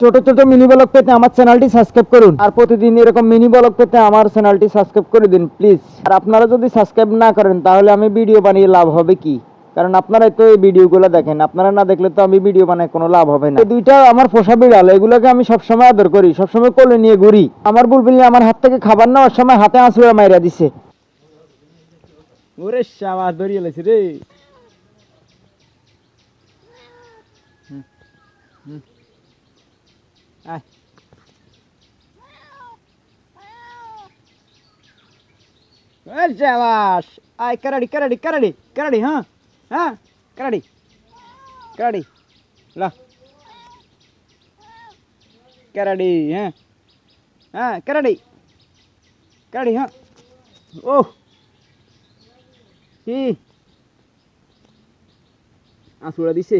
ছোট ছোট mini blog পেতে আমার চ্যানেলটি সাবস্ক্রাইব করুন আর প্রতিদিন এরকম মিনি ব্লগ পেতে আমার চ্যানেলটি সাবস্ক্রাইব করে দিন প্লিজ। আর আপনারা যদি সাবস্ক্রাইব না করেন তাহলে আমি ভিডিও বানিয়ে লাভ হবে কি? কারণ আপনারাই তো এই ভিডিওগুলো দেখেন, আপনারা না দেখলে তো আমি ভিডিও বানায় কোনো লাভ হবে না। এই দুইটা আমার পোষা বিড়াল, এগুলোকে আমি সবসময় আদর করি, সবসময় কোলে নিয়ে ঘুরি। আমার বুলবুলি আমার হাত থেকে খাবার নেওয়ার সময় হাতে আঁচড়ে মাইরা দিছে। ওরে শাবাশ, ধরিয়ে লেছি রে। আয় শাবাশ, আয় কারাড়ি কারাড়ি কারাড়ি কারাড়ি, হ্যাঁ হ্যাঁ কারাড়ি কারাড়ি, লা কারাড়ি, হ্যাঁ হ্যাঁ কারাড়ি কারাড়ি, হ্যাঁ। ও কি আঁচড়া দিছে।